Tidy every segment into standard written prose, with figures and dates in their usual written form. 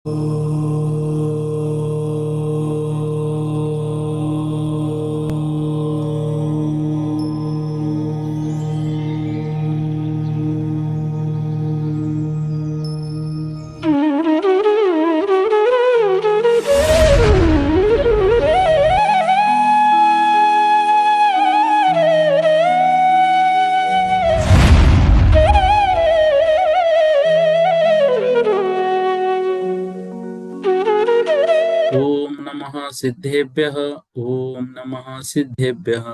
ओम नमः सिद्धेभ्यः। ओम नमः सिद्धेभ्यः।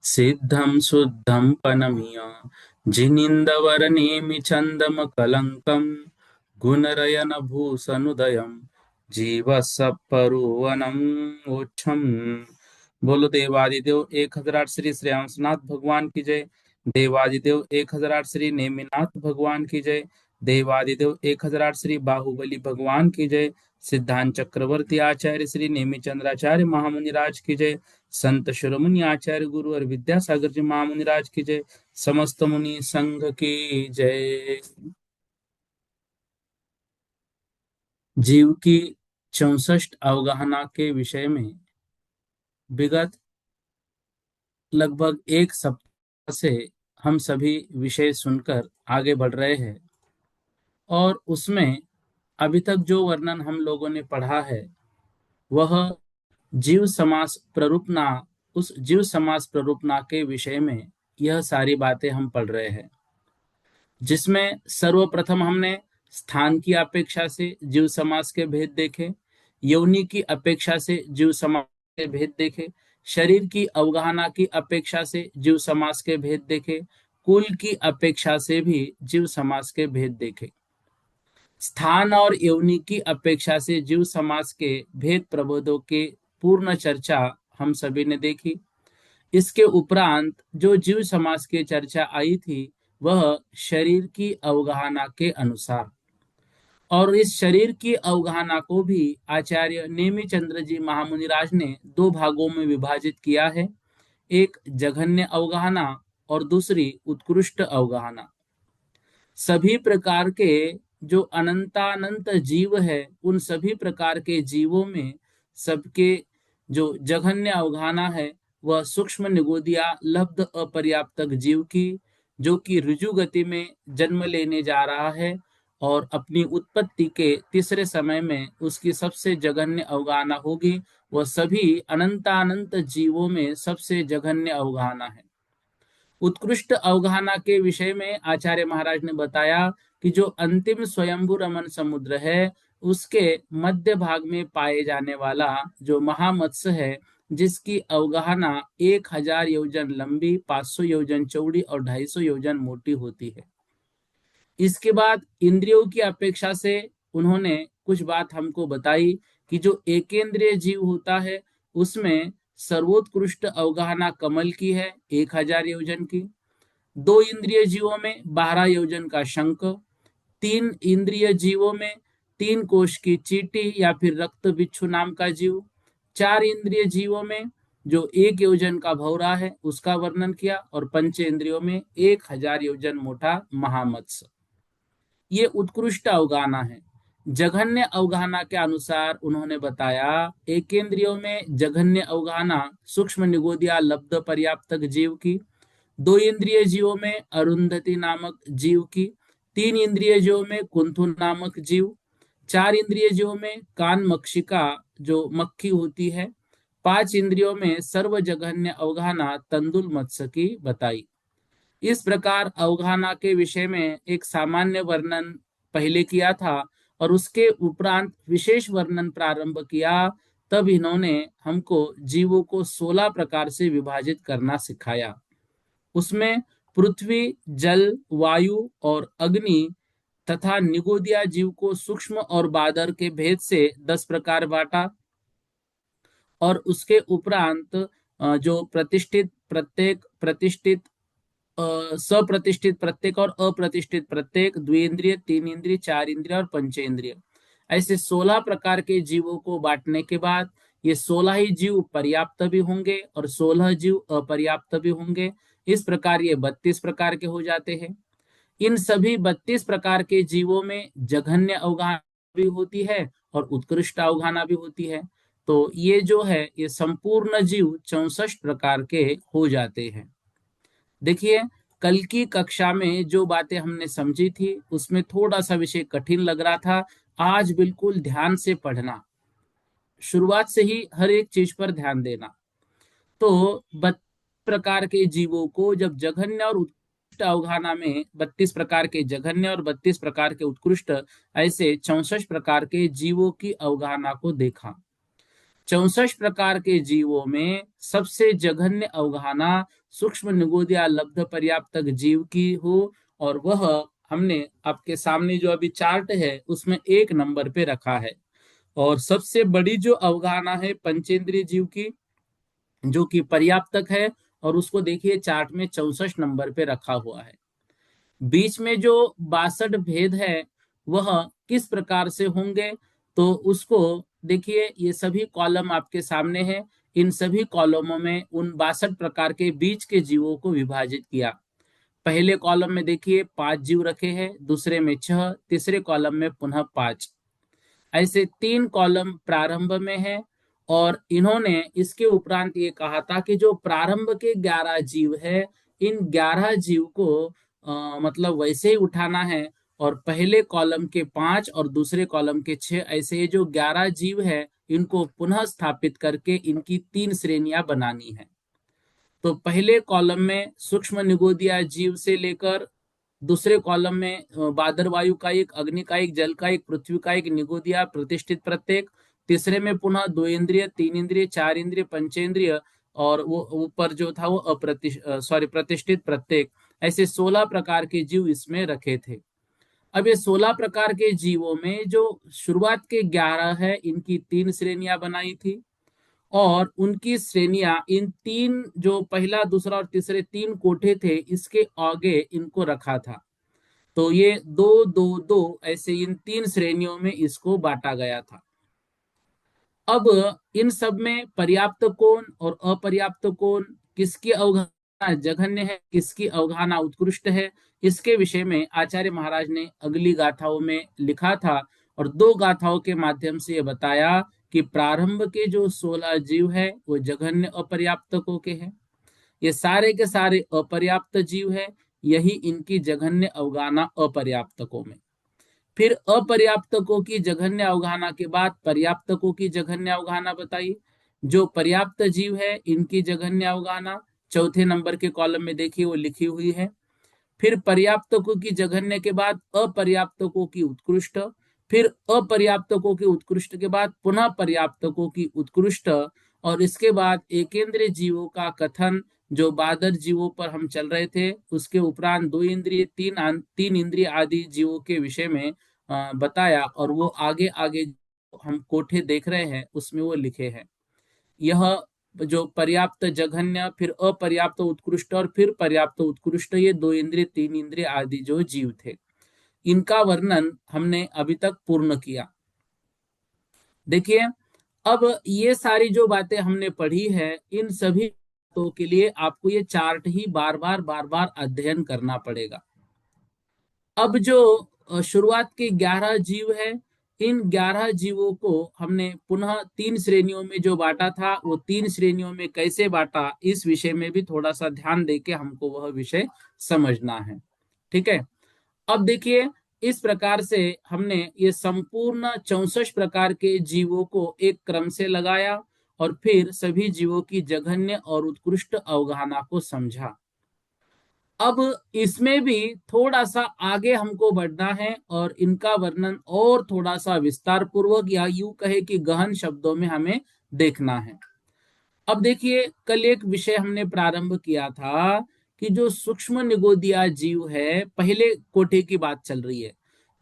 सिद्धं शुद्धं पनमीय जिनिंदवरनेमि चंदम कलंकं गुणरयन भूषनुदयं जीवसपरुवनम ओछम। बोलो देवादिदेव 1008 श्री श्रेयांसनाथ भगवान की जय। देवादिदेव 1008 श्री नेमिनाथ भगवान की जय। देवादिदेव 1008 श्री बाहुबली भगवान की जय। सिद्धांत चक्रवर्ती आचार्य श्री नेमिचंद्राचार्य महामुनिराज की जय। संत शिरोमणि आचार्य गुरु और विद्यासागर जी महामुनिराज की जय। समस्त मुनि संघ की जय। जीव की 64 अवगाहना के विषय में विगत लगभग एक सप्ताह से हम सभी विषय सुनकर आगे बढ़ रहे हैं, और उसमें अभी तक जो वर्णन हम लोगों ने पढ़ा है वह जीव समास प्ररूपना, उस जीव समास प्ररूपना के विषय में यह सारी बातें हम पढ़ रहे हैं, जिसमें सर्वप्रथम हमने स्थान की अपेक्षा से जीव समास के भेद देखे, योनि की अपेक्षा से जीव समास के भेद देखे, शरीर की अवगाहना की अपेक्षा से जीव समास के भेद देखे, कुल की अपेक्षा से भी जीव समास के भेद देखे। स्थान और योनि की अपेक्षा से जीव समास के भेद प्रबोधों के पूर्ण चर्चा हम सभी ने देखी। इसके उपरांत जो जीव समास की चर्चा आई थी वह शरीर की अवगाहना के अनुसार, और इस शरीर की अवगाहना को भी आचार्य नेमिचंद्र जी महामुनिराज ने दो भागों में विभाजित किया है। एक जघन्य अवगाहना और दूसरी उत्कृष्ट अवगाहना। सभी प्रकार के जो अनंतानंत जीव है उन सभी प्रकार के जीवों में सबके जो जघन्य अवगाहना है वह सूक्ष्म निगोदिया लब्ध अपर्याप्तक जीव की, जो कि ऋजु गति में जन्म लेने जा रहा है और अपनी उत्पत्ति के तीसरे समय में उसकी सबसे जघन्य अवगाहना होगी, वह सभी अनंतानंत जीवों में सबसे जघन्य अवगाहना है। उत्कृष्ट अवगाहना के विषय में आचार्य महाराज ने बताया कि जो अंतिम स्वयंभू रमन समुद्र है उसके मध्य भाग में पाए जाने वाला जो महामत्स्य है, जिसकी अवगाहना 1000 योजन लंबी, 500 योजन चौड़ी और 250 योजन मोटी होती है। इसके बाद इंद्रियों की अपेक्षा से उन्होंने कुछ बात हमको बताई कि जो एकेंद्रिय जीव होता है उसमें सर्वोत्कृष्ट अवगाहना कमल की है 1000 योजन की। दो इंद्रिय जीवों में 12 योजन का शंख, तीन इंद्रिय जीवों में 3 कोश की चींटी या फिर रक्त बिच्छू नाम का जीव, चार इंद्रिय जीवों में जो 1 योजन का भौरा है उसका वर्णन किया, और पंच इंद्रियों में 1000 योजन मोटा महामत्स्य। ये उत्कृष्ट अवगाहना है। जघन्य अवगाहना के अनुसार उन्होंने बताया एकेंद्रियों में जघन्य अवगाहना सूक्ष्म निगोदिया लब्ध पर्याप्तक जीव की, दो इंद्रिय जीवों में अरुंधति नामक जीव की, तीन इंद्रिय जीवों में कुंथु नामक जीव, चार इंद्रिय जीवों में कान मक्षिका जो मक्खी होती है, पांच इंद्रियों में सर्व जघन्य अवगाहना तंदुल मत्स्य की बताई। इस प्रकार अवगाहना के विषय में एक सामान्य वर्णन पहले किया था और उसके उपरांत विशेष वर्णन प्रारंभ किया। तब इन्होंने हमको जीवों को 16 प्रकार से विभाजित करना सिखाया। उसमें पृथ्वी, जल, वायु और अग्नि तथा निगोदिया जीव को सूक्ष्म और बादर के भेद से 10 प्रकार बांटा, और उसके उपरांत जो प्रतिष्ठित प्रत्येक, प्रतिष्ठित सप्रतिष्ठित प्रत्येक और अप्रतिष्ठित प्रत्येक, द्विइंद्रिय, तीन इंद्रिय, चार इंद्रिय और पंचेंद्रिय, ऐसे 16 प्रकार के जीवों को बांटने के बाद ये 16 ही जीव पर्याप्त भी होंगे और 16 जीव अपर्याप्त भी होंगे। इस प्रकार ये 32 प्रकार के हो जाते हैं। इन सभी 32 प्रकार के जीवों में जघन्य अवगाहना भी होती है और उत्कृष्ट अवगाहना भी होती है। तो ये जो है ये संपूर्ण जीव 64 प्रकार के हो जाते हैं। देखिए, कल की कक्षा में जो बातें हमने समझी थी उसमें थोड़ा सा विषय कठिन लग रहा था। आज बिल्कुल ध्यान से पढ़ना, शुरुआत से ही हर एक चीज पर ध्यान देना। तो 32 प्रकार के जीवों को जब जघन्य और उत्कृष्ट अवगाहना में 32 प्रकार के जघन्य और 32 प्रकार के उत्कृष्ट, ऐसे 64 प्रकार के जीवों की अवगाहना को देखा। 64 प्रकार के जीवों में सबसे जघन्य अवगाहना सूक्ष्म निगोदिया लब्ध पर्याप्तक जीव की हो, और वह हमने आपके सामने जो अभी चार्ट है उसमें 1 नंबर पे रखा है। और सबसे बड़ी जो अवगाहना है पंचेंद्रिय जीव की, जो कि पर्याप्तक है, और उसको देखिए चार्ट में 64 नंबर पे रखा हुआ है। बीच में जो 62 भेद है वह किस प्रकार से होंगे, तो उसको देखिए, ये सभी कॉलम आपके सामने है। इन सभी कॉलमों में उन 62 प्रकार के बीच के जीवों को विभाजित किया। पहले कॉलम में देखिए 5 जीव रखे हैं, दूसरे में 6, तीसरे कॉलम में पुनः 5। ऐसे 3 कॉलम प्रारंभ में है। और इन्होंने इसके उपरांत ये कहा था कि जो प्रारंभ के 11 जीव है, इन 11 जीव को मतलब वैसे ही उठाना है, और पहले कॉलम के 5 और दूसरे कॉलम के 6, ऐसे ये जो 11 जीव है इनको पुनः स्थापित करके इनकी 3 श्रेणियां बनानी है। तो पहले कॉलम में सूक्ष्म निगोदिया जीव से लेकर दूसरे कॉलम में बादर वायु का एक, अग्नि का एक, जल का एक, पृथ्वी का एक, निगोदिया प्रतिष्ठित प्रत्येक। तीसरे में पुनः 2 इंद्रिय, 3 इंद्रिय, 4 इंद्रिय, पंचेंद्रिय, और वो ऊपर जो था वो प्रतिष्ठित प्रत्येक। ऐसे 16 प्रकार के जीव इसमें रखे थे। अब ये 16 प्रकार के जीवों में जो शुरुआत के 11 है इनकी 3 श्रेणियां बनाई थी, और उनकी श्रेणियां इन 3, जो पहला दूसरा और तीसरे 3 कोठे थे इसके आगे इनको रखा था। तो ये 2 2 2 ऐसे इन 3 श्रेणियों में इसको बांटा गया था। अब इन सब में पर्याप्त कोण और अपर्याप्त कोण, किसकी अवगाहना जघन्य है, किसकी अवगाहना उत्कृष्ट है, इसके विषय में आचार्य महाराज ने अगली गाथाओं में लिखा था। और 2 गाथाओं के माध्यम से ये बताया कि प्रारंभ के जो 16 जीव है वो जघन्य अपर्याप्तकों के हैं। ये सारे के सारे अपर्याप्त जीव है, यही इनकी जघन्य अवगाहना अपर्याप्तकों में। फिर अपर्याप्तकों की जघन्य अवगाहना के बाद पर्याप्तकों की जघन्य अवगाहना बताइए। जो पर्याप्त जीव है इनकी जघन्य अवगाहना चौथे नंबर के कॉलम में देखिए वो लिखी हुई है। फिर पर्याप्तकों की जघन्य के बाद अपर्याप्तकों की उत्कृष्ट, फिर अपर्याप्तकों की उत्कृष्ट के बाद पुनः पर्याप्तकों की उत्कृष्ट, और इसके बाद एकेंद्रीय जीवों का कथन, जो बादर जीवों पर हम चल रहे थे उसके उपरांत 2 इंद्रिय, 3 इंद्रिय आदि जीवों के विषय में बताया, और वो आगे आगे हम कोठे देख रहे हैं उसमें वो लिखे हैं। यह जो पर्याप्त जघन्य, फिर अपर्याप्त उत्कृष्ट और फिर पर्याप्त उत्कृष्ट, ये 2 इंद्रिय, 3 इंद्रिय आदि जो जीव थे इनका वर्णन हमने अभी तक पूर्ण किया। देखिए, अब ये सारी जो बातें हमने पढ़ी है इन सभी बातों के लिए आपको ये चार्ट ही बार बार अध्ययन करना पड़ेगा। अब जो शुरुआत के 11 जीव है, इन 11 जीवों को हमने पुनः 3 श्रेणियों में जो बांटा था वो 3 श्रेणियों में कैसे बांटा, इस विषय में भी थोड़ा सा ध्यान देके हमको वह विषय समझना है। ठीक है। अब देखिए, इस प्रकार से हमने ये संपूर्ण 64 प्रकार के जीवों को एक क्रम से लगाया, और फिर सभी जीवों की जघन्य और उत्कृष्ट अवगाहना को समझा। अब इसमें भी थोड़ा सा आगे हमको बढ़ना है और इनका वर्णन और थोड़ा सा विस्तार पूर्वक, या यूं कहे कि गहन शब्दों में हमें देखना है। अब देखिए, कल एक विषय हमने प्रारंभ किया था कि जो सूक्ष्म निगोदिया जीव है, पहले कोठे की बात चल रही है।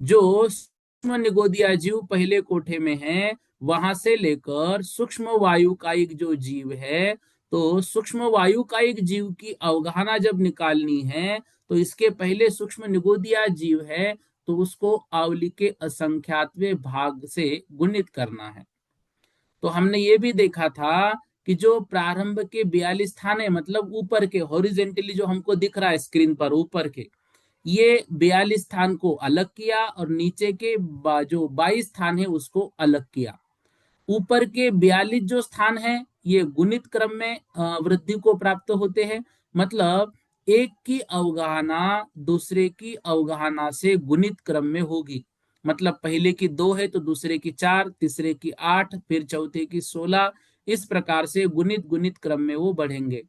जो सूक्ष्म निगोदिया जीव पहले कोठे में है, वहां से लेकर सूक्ष्म वायु का एक जो जीव है, तो सूक्ष्म वायु का एक जीव की अवगाहना जब निकालनी है तो इसके पहले सूक्ष्म निगोदिया जीव है, तो उसको आवली के असंख्यातवें भाग से गुणित करना है। तो हमने ये भी देखा था कि जो प्रारंभ के 42 स्थान है, मतलब ऊपर के हॉरिजेंटली जो हमको दिख रहा है स्क्रीन पर ऊपर के, ये 42 स्थान को अलग किया और नीचे के जो 22 स्थान है उसको अलग किया। ऊपर के 42 जो स्थान हैं ये गुणित क्रम में वृद्धि को प्राप्त होते हैं। मतलब एक की अवगाहना दूसरे की अवगाहना से गुणित क्रम में होगी। मतलब पहले की 2 है तो दूसरे की 4, तीसरे की 8, फिर चौथे की 16, इस प्रकार से गुणित गुणित क्रम में वो बढ़ेंगे।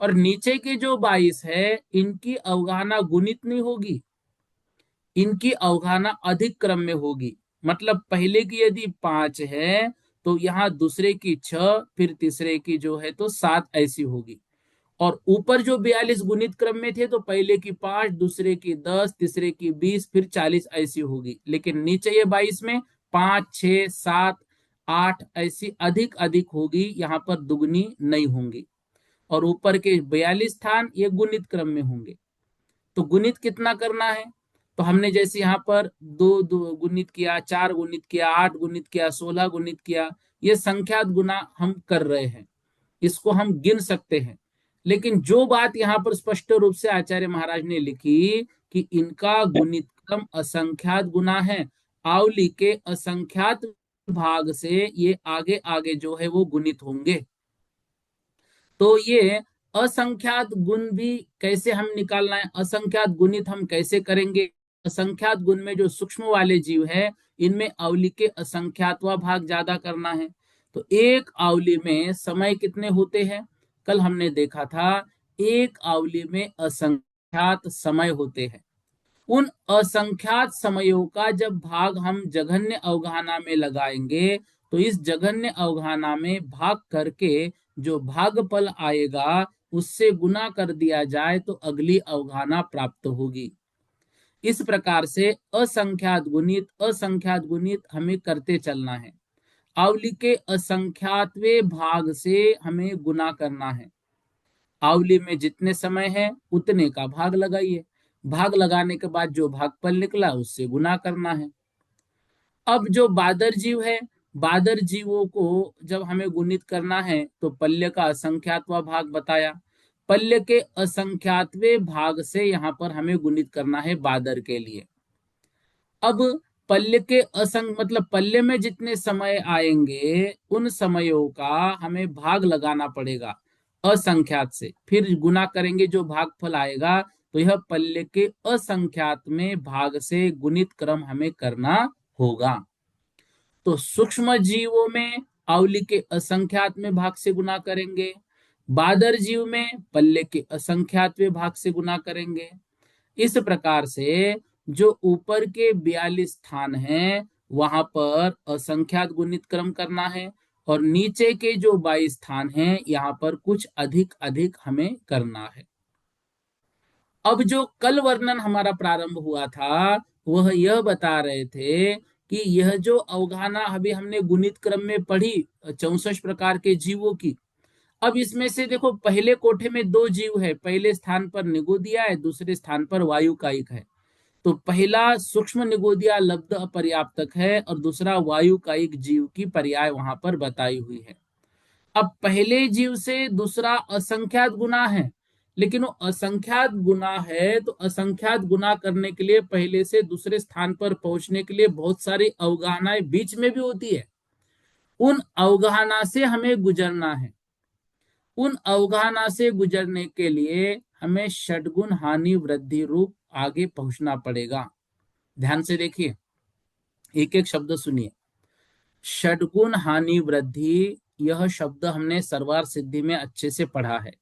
और नीचे के जो 22 है इनकी अवगाहना गुणित नहीं होगी, इनकी अवगाहना अधिक क्रम में होगी। मतलब पहले की यदि 5 है तो यहाँ दूसरे की 6, फिर तीसरे की जो है तो 7 ऐसी होगी। और ऊपर जो 42 गुणित क्रम में थे तो पहले की 5, दूसरे की 10, तीसरे की 20, फिर 40 ऐसी होगी। लेकिन नीचे ये 22 में 5, 6, 7, 8 ऐसी अधिक अधिक होगी, यहाँ पर दुगनी नहीं होंगी। और ऊपर के 42 स्थान ये गुणित क्रम में होंगे। तो गुणित कितना करना है? तो हमने जैसे यहाँ पर दो गुणित किया, 4 गुणित किया, 8 गुणित किया, 16 गुणित किया, ये संख्यात गुना हम कर रहे हैं, इसको हम गिन सकते हैं। लेकिन जो बात यहाँ पर स्पष्ट रूप से आचार्य महाराज ने लिखी कि इनका गुणित क्रम असंख्यात गुना है, आवली के असंख्यात भाग से ये आगे आगे जो है वो गुणित होंगे। तो ये असंख्यात गुण भी कैसे हम निकालना है, असंख्यात गुणित हम कैसे करेंगे? असंख्यात गुण में जो सूक्ष्म वाले जीव है इनमें अवली के असंख्यातवा भाग ज्यादा करना है। तो एक आवली में समय कितने होते हैं? कल हमने देखा था एक आवली में असंख्यात समय होते हैं। उन असंख्यात समयों का जब भाग हम जघन्य अवगाहना में लगाएंगे तो इस जघन्य अवगाहना में भाग करके जो भागफल आएगा उससे गुना कर दिया जाए तो अगली अवगाहना प्राप्त होगी। इस प्रकार से असंख्यात गुणित हमें करते चलना है। आवली के असंख्यातवें भाग से हमें गुना करना है। आवली में जितने समय है उतने का भाग लगाइए, भाग लगाने के बाद जो भागफल निकला उससे गुना करना है। अब जो बादर जीव है, बादर जीवों को जब हमें गुणित करना है तो पल्य का असंख्यातवा भाग बताया, पल्य के असंख्यातवें भाग से यहाँ पर हमें गुणित करना है बादर के लिए। अब पल्य के मतलब पल्य में जितने समय आएंगे उन समयों का हमें भाग लगाना पड़ेगा असंख्यात से, फिर गुना करेंगे जो भागफल आएगा। तो यह पल्य के असंख्यात में भाग से गुणित क्रम हमें करना होगा। तो सूक्ष्म जीवों में आवली के असंख्यात में भाग से गुना करेंगे, बादर जीव में पल्ले के असंख्यात में भाग से गुना करेंगे। इस प्रकार से जो ऊपर के 42 स्थान हैं वहां पर असंख्यात गुणित क्रम करना है और नीचे के जो 22 स्थान हैं यहाँ पर कुछ अधिक अधिक हमें करना है। अब जो कल वर्णन हमारा प्रारंभ हुआ था वह यह बता रहे थे कि यह जो अवगाहना अभी हमने गुणित क्रम में पढ़ी 64 प्रकार के जीवों की, अब इसमें से देखो पहले कोठे में 2 जीव है, पहले स्थान पर निगोदिया है, दूसरे स्थान पर वायु कायिक है। तो पहला सूक्ष्म निगोदिया लब्ध अपर्याप्तक है और दूसरा वायु कायिक जीव की पर्याय वहां पर बताई हुई है। अब पहले जीव से दूसरा असंख्यात गुना है, लेकिन वो असंख्यात गुना है तो असंख्यात गुना करने के लिए पहले से दूसरे स्थान पर पहुंचने के लिए बहुत सारी अवगाहनाएं बीच में भी होती है। उन अवगाहना से हमें गुजरना है। उन अवगाहना से गुजरने के लिए हमें षडगुण हानि वृद्धि रूप आगे पहुंचना पड़ेगा। ध्यान से देखिए, एक एक शब्द सुनिए। षडगुण हानि वृद्धि, यह शब्द हमने सर्वार सिद्धि में अच्छे से पढ़ा है।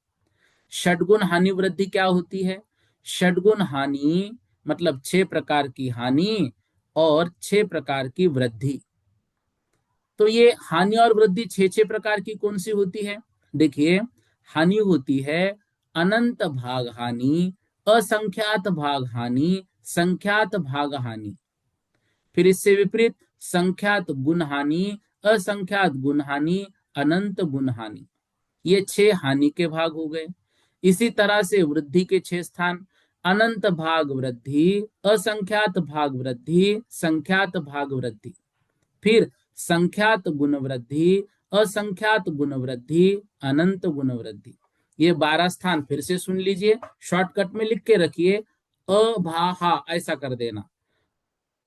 षडगुण हानि वृद्धि क्या होती है? षडगुण हानि मतलब 6 प्रकार की हानि और 6 प्रकार की वृद्धि। तो ये हानि और वृद्धि 6 प्रकार की कौन सी होती है? देखिए, हानि होती है अनंत भाग हानि, असंख्यात भाग हानि, संख्यात भाग हानि। फिर इससे विपरीत संख्यात गुण हानि, असंख्यात गुण हानि, अनंत गुण हानि। ये 6 हानि के भाग हो गए। इसी तरह से वृद्धि के 6 स्थान, अनंत भाग वृद्धि, असंख्यात भाग वृद्धि, संख्यात भाग वृद्धि, फिर संख्यात गुण वृद्धि, असंख्यात गुण वृद्धि, अनंत गुण वृद्धि। ये 12 स्थान फिर से सुन लीजिए, शॉर्टकट में लिख के रखिए। अभाहा ऐसा कर देना।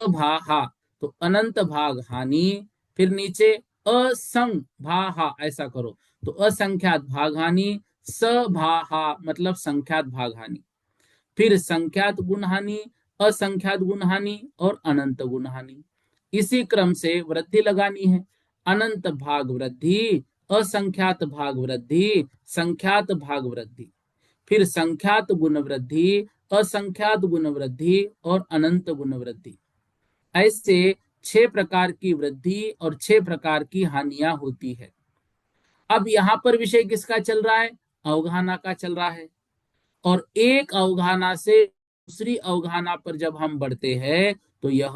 अभाहा, तो अनंत भाग हानि। फिर नीचे असंग भाहा ऐसा करो, तो असंख्यात भाग हानि। सभाहा मतलब संख्यात भाग हानि। फिर संख्यात गुण हानि, असंख्यात गुण हानि और अनंत गुण हानि। इसी क्रम से वृद्धि लगानी है। अनंत भाग वृद्धि, असंख्यात भाग वृद्धि, संख्यात भाग वृद्धि। फिर संख्यात गुण वृद्धि, असंख्यात गुण वृद्धि और अनंत गुण वृद्धि। ऐसे 6 प्रकार की वृद्धि और 6 प्रकार की हानियां होती है। अब यहां पर विषय किसका चल रहा है? अवगाहना का चल रहा है। और एक अवगाहना से दूसरी अवगाहना पर जब हम बढ़ते हैं तो यह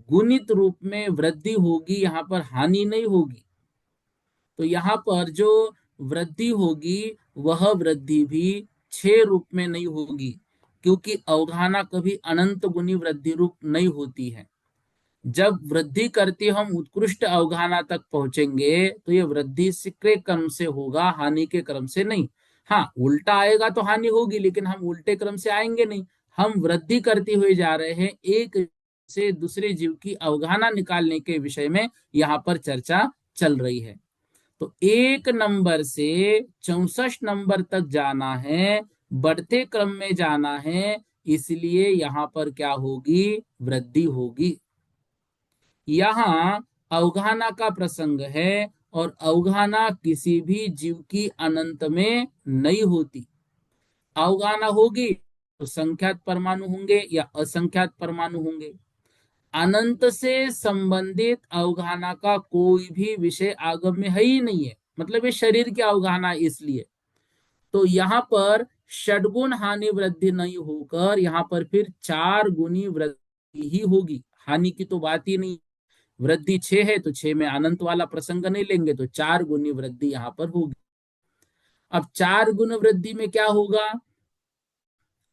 गुणित रूप में वृद्धि होगी, यहां पर हानि नहीं होगी। तो यहां पर जो वृद्धि होगी वह वृद्धि भी 6 रूप में नहीं होगी, क्योंकि अवगाहना कभी अनंत गुनी वृद्धि रूप नहीं होती है। जब वृद्धि करते हम उत्कृष्ट अवगाहना तक पहुंचेंगे तो ये वृद्धि के क्रम से होगा, हानि के क्रम से नहीं। हाँ, उल्टा आएगा तो हानि होगी, लेकिन हम उल्टे क्रम से आएंगे नहीं। हम वृद्धि करते हुए जा रहे हैं, एक से दूसरे जीव की अवगाहना निकालने के विषय में यहाँ पर चर्चा चल रही है। तो 1 नंबर से 64 नंबर तक जाना है, बढ़ते क्रम में जाना है, इसलिए यहाँ पर क्या होगी? वृद्धि होगी। यहाँ अवगाहना का प्रसंग है और अवगाहना किसी भी जीव की अनंत में नहीं होती। अवगाहना होगी तो संख्यात परमाणु होंगे या असंख्यात परमाणु होंगे। अनंत से संबंधित अवगाहना का कोई भी विषय आगम में है ही नहीं है, मतलब ये शरीर की अवगाहना। इसलिए तो यहाँ पर षडगुण हानि वृद्धि नहीं होकर यहाँ पर फिर 4 गुनी वृद्धि ही होगी। हानि की तो बात ही नहीं। वृद्धि 6 है तो 6 में अनंत वाला प्रसंग नहीं लेंगे, तो 4 गुनी वृद्धि यहां पर होगी। अब 4 गुण वृद्धि में क्या होगा?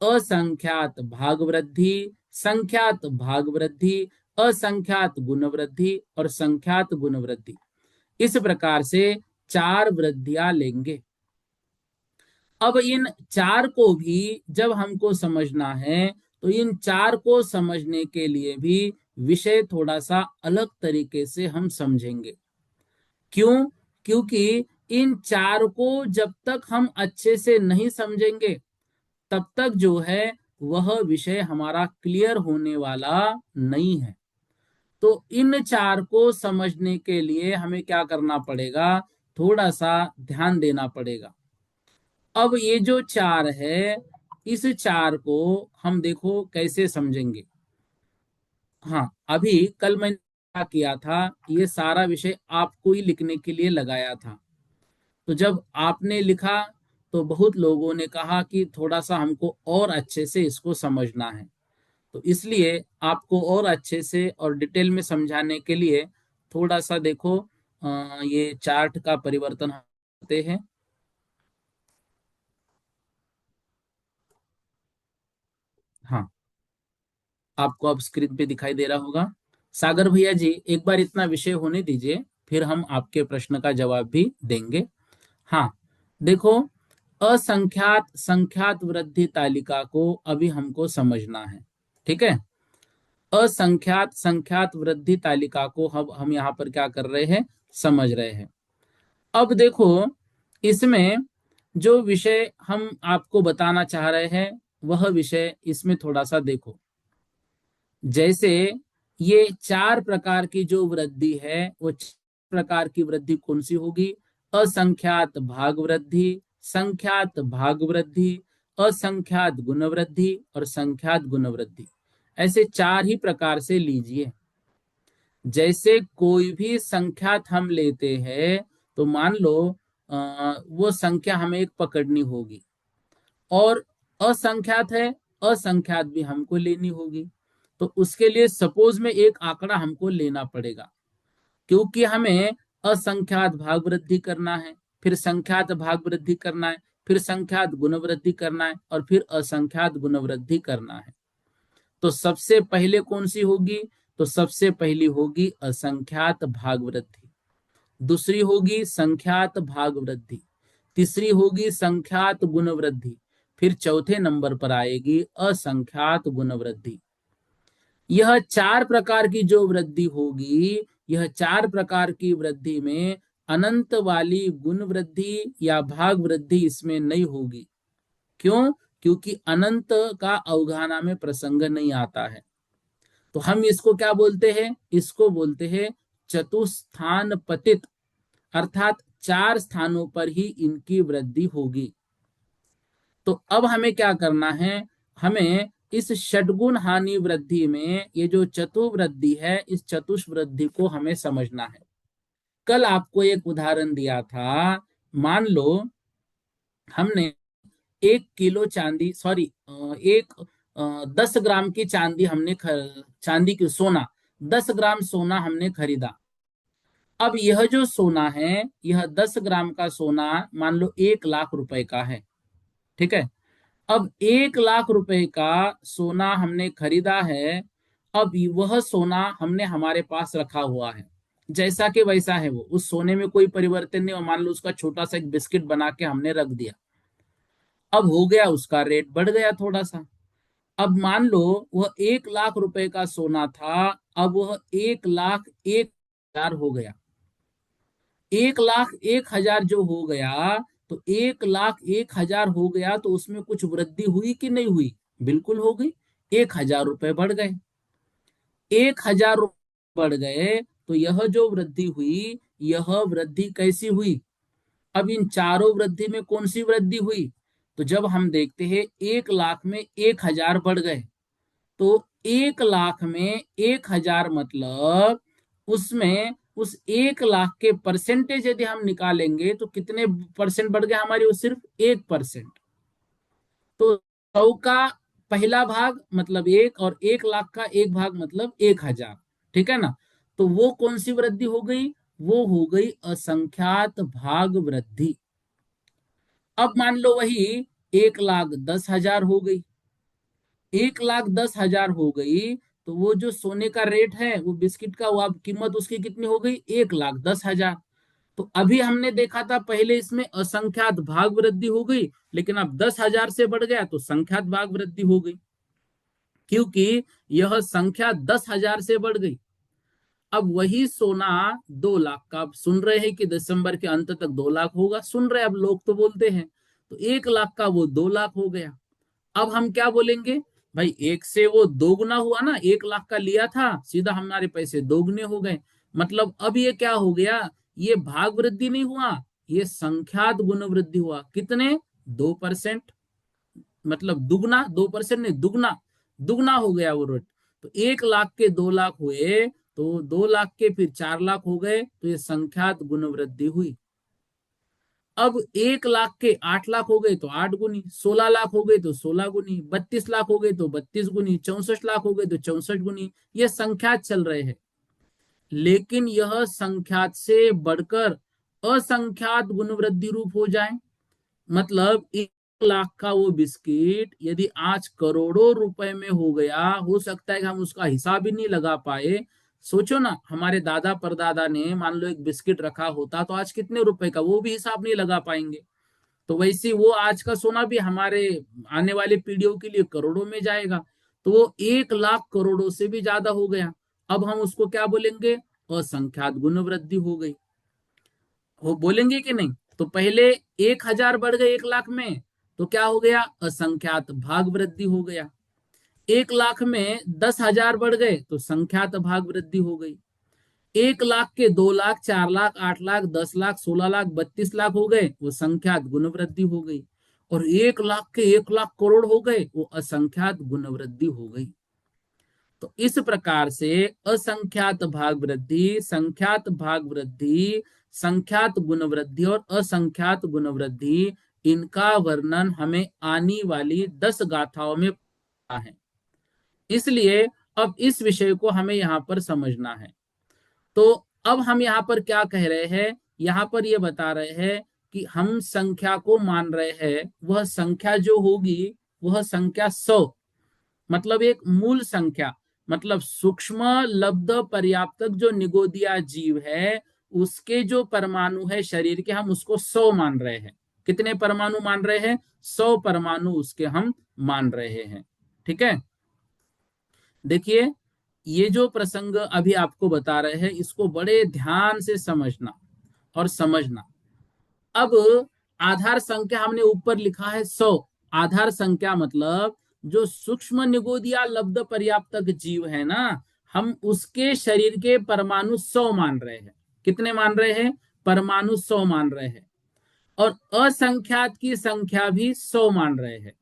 असंख्यात भाग वृद्धि, संख्यात भाग वृद्धि, असंख्यात गुण वृद्धि और संख्यात गुण वृद्धि। इस प्रकार से 4 वृद्धियां लेंगे। अब इन 4 को भी जब हमको समझना है तो इन 4 को समझने के लिए भी विषय थोड़ा सा अलग तरीके से हम समझेंगे। क्यों? क्योंकि इन 4 को जब तक हम अच्छे से नहीं समझेंगे तब तक जो है वह विषय हमारा क्लियर होने वाला नहीं है। तो इन 4 को समझने के लिए हमें क्या करना पड़ेगा? थोड़ा सा ध्यान देना पड़ेगा। अब ये जो 4 है, इस 4 को हम देखो कैसे समझेंगे। हाँ, अभी कल मैंने क्या किया था, ये सारा विषय आपको ही लिखने के लिए लगाया था। तो जब आपने लिखा तो बहुत लोगों ने कहा कि थोड़ा सा हमको और अच्छे से इसको समझना है। तो इसलिए आपको और अच्छे से और डिटेल में समझाने के लिए थोड़ा सा देखो, ये चार्ट का परिवर्तन करते हैं। हाँ, आपको अब स्क्रीन पे दिखाई दे रहा होगा। सागर भैया जी, एक बार इतना विषय होने दीजिए, फिर हम आपके प्रश्न का जवाब भी देंगे। हाँ, देखो, असंख्यात संख्यात वृद्धि तालिका को अभी हमको समझना है। ठीक है, असंख्यात संख्यात वृद्धि तालिका को हम यहाँ पर क्या कर रहे हैं? समझ रहे हैं। अब देखो, इसमें जो विषय हम आपको बताना चाह रहे हैं वह विषय इसमें थोड़ा सा देखो। जैसे ये 4 प्रकार की जो वृद्धि है वो 4 प्रकार की वृद्धि कौन सी होगी? असंख्यात भाग वृद्धि, संख्यात भाग वृद्धि, असंख्यात गुण वृद्धि और संख्यात गुण वृद्धि। ऐसे 4 ही प्रकार से लीजिए। जैसे कोई भी संख्यात हम लेते हैं तो मान लो वो संख्या हमें एक पकड़नी होगी, और असंख्यात है, असंख्यात भी हमको लेनी होगी। तो उसके लिए सपोज में एक आंकड़ा हमको लेना पड़ेगा, क्योंकि हमें असंख्यात भाग वृद्धि करना है, फिर संख्यात भाग वृद्धि करना है, फिर संख्यात गुण वृद्धि करना है और फिर असंख्यात गुण वृद्धि करना है। तो सबसे पहले कौन सी होगी? तो सबसे पहली होगी असंख्यात भाग वृद्धि, दूसरी होगी संख्यात भाग वृद्धि, तीसरी होगी संख्यात गुण वृद्धि, फिर चौथे नंबर पर आएगी असंख्यात गुण वृद्धि। यह चार प्रकार की जो वृद्धि होगी, यह चार प्रकार की वृद्धि में अनंत वाली गुण वृद्धि या भाग वृद्धि इसमें नहीं होगी। क्यों? क्योंकि अनंत का अवगाहना में प्रसंग नहीं आता है। तो हम इसको क्या बोलते हैं? इसको बोलते हैं चतुस्थान पतित, अर्थात चार स्थानों पर ही इनकी वृद्धि होगी। तो अब हमें क्या करना है? हमें इस षडगुण हानि वृद्धि में ये जो चतुवृद्धि है, इस चतुष्वृद्धि को हमें समझना है। कल आपको एक उदाहरण दिया था। मान लो हमने 1 किलो चांदी, सॉरी, एक 10 ग्राम की चांदी हमने चांदी की सोना, 10 ग्राम सोना हमने खरीदा। अब यह जो सोना है, यह 10 ग्राम का सोना मान लो 1 लाख रुपए का है। ठीक है। अब 1 लाख रुपए का सोना हमने खरीदा है। अब वह सोना हमने हमारे पास रखा हुआ है, जैसा कि वैसा है वो, उस सोने में कोई परिवर्तन नहीं। और मान लो उसका छोटा सा एक बिस्किट बना के हमने रख दिया। अब हो गया, उसका रेट बढ़ गया थोड़ा सा। अब मान लो वह 1 लाख रुपए का सोना था, अब वह 1 लाख 1 हजार हो गया। 1 लाख 1 हजार जो हो गया, तो 1 लाख 1 हजार हो गया, तो उसमें कुछ वृद्धि हुई कि नहीं हुई? बिल्कुल हो गई। 1 हजार रुपए बढ़ गए। 1 हजार रुपए बढ़ गए, तो यह जो वृद्धि हुई, यह वृद्धि कैसी हुई? अब इन चारों वृद्धि में कौन सी वृद्धि हुई? तो जब हम देखते हैं 1 लाख में 1 हजार बढ़ गए, तो 1 लाख में 1 हजार मतलब उसमें उस 1 लाख के परसेंटेज यदि हम निकालेंगे तो कितने परसेंट बढ़ गए हमारी? वो सिर्फ 1%। तो 100 का पहला भाग मतलब 1, और 1 लाख का एक भाग मतलब 1 हजार। ठीक है ना? तो वो कौन सी वृद्धि हो गई? वो हो गई असंख्यात भाग वृद्धि। अब मान लो वही 1 लाख 10 हजार हो गई। 1 लाख 10 हजार हो गई, तो वो जो सोने का रेट है, वो बिस्किट का, वो अब कीमत उसकी कितनी हो गई? 1 लाख 10 हजार। तो अभी हमने देखा था पहले इसमें असंख्यात भाग वृद्धि हो गई, लेकिन अब 10 हजार से बढ़ गया तो संख्यात भाग वृद्धि हो गई, क्योंकि यह संख्या 10 हजार से बढ़ गई। अब वही सोना 2 लाख का, अब सुन रहे हैं कि दिसंबर के अंत तक 2 लाख होगा, सुन रहे, अब लोग तो बोलते हैं, तो 1 लाख का वो 2 लाख हो गया। अब हम क्या बोलेंगे? भाई एक से वो दोगुना हुआ ना, 1 लाख का लिया था, सीधा हमारे पैसे दोगुने हो गए। मतलब अब ये क्या हो गया? ये भाग वृद्धि नहीं हुआ, ये संख्यात गुण वृद्धि हुआ। कितने? 2%। मतलब दुगना, 2% नहीं, दुगना, दुगना हो गया वो रेट। तो 1 लाख के 2 लाख हुए, तो 2 लाख के फिर 4 लाख हो गए, तो ये संख्यात गुण वृद्धि हुई। अब 1 लाख के 8 लाख हो गए तो 8 गुनी, 16 लाख हो गए तो 16 गुनी, 32 लाख हो गए तो 32 गुनी, 64 लाख हो गए तो 64 गुनी। ये संख्यात चल रहे हैं। लेकिन यह संख्यात से बढ़कर असंख्यात गुण वृद्धि रूप हो जाए, मतलब 1 लाख का वो बिस्किट यदि आज करोड़ों रुपए में हो गया, हो सकता है कि हम उसका हिसाब ही नहीं लगा पाए। सोचो ना, हमारे दादा परदादा ने मान लो एक बिस्किट रखा होता, तो आज कितने रुपए का, वो भी हिसाब नहीं लगा पाएंगे। तो वैसे वो आज का सोना भी हमारे आने वाले पीढ़ियों के लिए करोड़ों में जाएगा। तो वो 1 लाख करोड़ों से भी ज्यादा हो गया। अब हम उसको क्या बोलेंगे? असंख्यात गुण वृद्धि हो गई। वो बोलेंगे कि नहीं? तो पहले 1 हजार बढ़ गए 1 लाख में, तो क्या हो गया? असंख्यात भाग वृद्धि हो गया। 1 लाख में 10 हजार बढ़ गए तो संख्यात भाग वृद्धि हो गई। 1 लाख के 2 लाख, 4 लाख, 8 लाख, 10 लाख, 16 लाख, 32 लाख हो गए, वो संख्यात गुण वृद्धि हो गई। और 1 लाख के 1 लाख करोड़ हो गए, वो असंख्यात गुण वृद्धि हो गई। तो इस प्रकार से असंख्यात भाग वृद्धि, संख्यात भाग वृद्धि, संख्यात गुण वृद्धि और असंख्यात गुण वृद्धि, इनका वर्णन हमें आने वाली 10 गाथाओं में है। इसलिए अब इस विषय को हमें यहाँ पर समझना है। तो अब हम यहाँ पर क्या कह रहे हैं? यहाँ पर ये बता रहे हैं कि हम संख्या को मान रहे हैं, वह संख्या जो होगी, वह संख्या 100, मतलब एक मूल संख्या, मतलब सूक्ष्म लब्ध पर्याप्तक जो निगोदिया जीव है, उसके जो परमाणु है शरीर के, हम उसको 100 मान रहे हैं। कितने परमाणु मान रहे हैं? 100 परमाणु उसके हम मान रहे हैं। ठीक है, देखिए ये जो प्रसंग अभी आपको बता रहे हैं इसको बड़े ध्यान से समझना और समझना। अब आधार संख्या हमने ऊपर लिखा है 100। आधार संख्या मतलब जो सूक्ष्म निगोदिया लब्ध पर्याप्तक जीव है ना, हम उसके शरीर के परमाणु 100 मान रहे हैं। कितने मान रहे हैं? परमाणु 100 मान रहे हैं। और असंख्यात की संख्या भी 100 मान रहे हैं।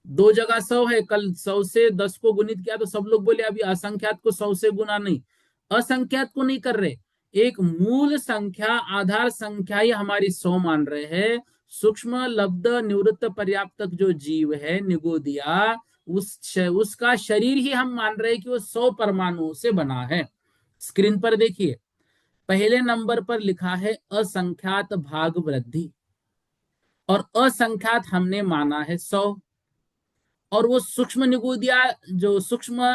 दो जगह 100 है, कल 100 से 10 को गुणित किया तो सब लोग बोले अभी असंख्यात को 100 से गुना नहीं, असंख्यात को नहीं कर रहे, एक मूल संख्या आधार संख्या ही हमारी 100 मान रहे हैं। सूक्ष्म लब्ध निवृत्त पर्याप्तक जो जीव है निगोदिया, उसका शरीर ही हम मान रहे हैं कि वो 100 परमाणुओं से बना है। स्क्रीन पर देखिए, पहले नंबर पर लिखा है असंख्यात भाग वृद्धि, और असंख्यात हमने माना है 100। और वो सूक्ष्म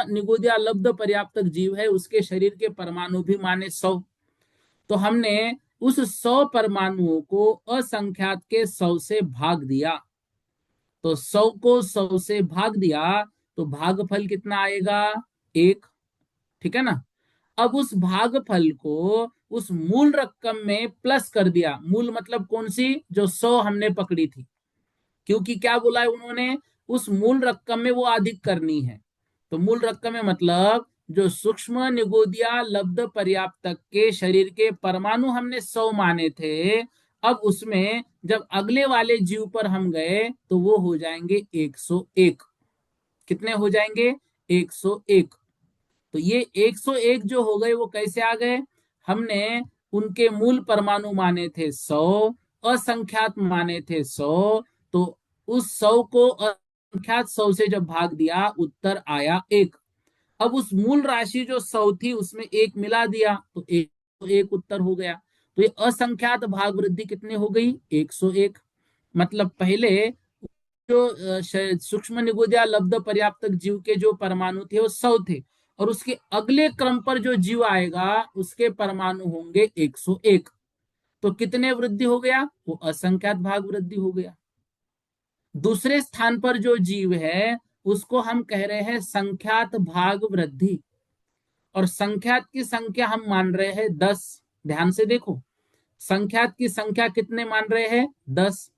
निगोदिया लब्ध पर्याप्तक जीव है, उसके शरीर के परमाणु भी माने 100। तो हमने उस 100 परमाणुओं को असंख्यात के 100 से भाग दिया। तो 100 को 100 से भाग दिया तो भागफल कितना आएगा? 1। ठीक है ना। अब उस भागफल को उस मूल रकम में प्लस कर दिया। मूल मतलब कौन सी? जो 100 हमने पकड़ी थी, क्योंकि क्या बोला है उन्होंने? उस मूल रकम में वो अधिक करनी है। तो मूल रकम में मतलब जो सूक्ष्म निगोदिया लब्ध पर्याप्तक के शरीर के परमाणु हमने 100 माने थे, अब उसमें जब अगले वाले जीव पर हम गए तो वो हो जाएंगे 101। कितने हो जाएंगे? 101। तो ये 101 जो हो गए वो कैसे आ गए? हमने उनके मूल परमाणु माने थे 100, असंख्यात माने थे 100, तो उस 100 को असंख्यात 100 से जब भाग दिया उत्तर आया 1। अब उस मूल राशि जो 100 थी उसमें 1 मिला दिया तो 101 उत्तर हो गया। तो ये असंख्यात भाग वृद्धि कितने हो गई? 101। मतलब पहले जो सूक्ष्म निगोदिया लब्ध पर्याप्तक जीव के जो परमाणु थे वो 100 थे, और उसके अगले क्रम पर जो जीव आएगा उसके परमाणु होंगे 101। तो कितने वृद्धि हो गया? वो असंख्यात भाग वृद्धि हो गया। दूसरे स्थान पर जो जीव है उसको हम कह रहे हैं संख्यात भाग वृद्धि, और संख्यात की संख्या हम मान रहे हैं 10। ध्यान से देखो, संख्यात की संख्या कितने मान रहे हैं? 10।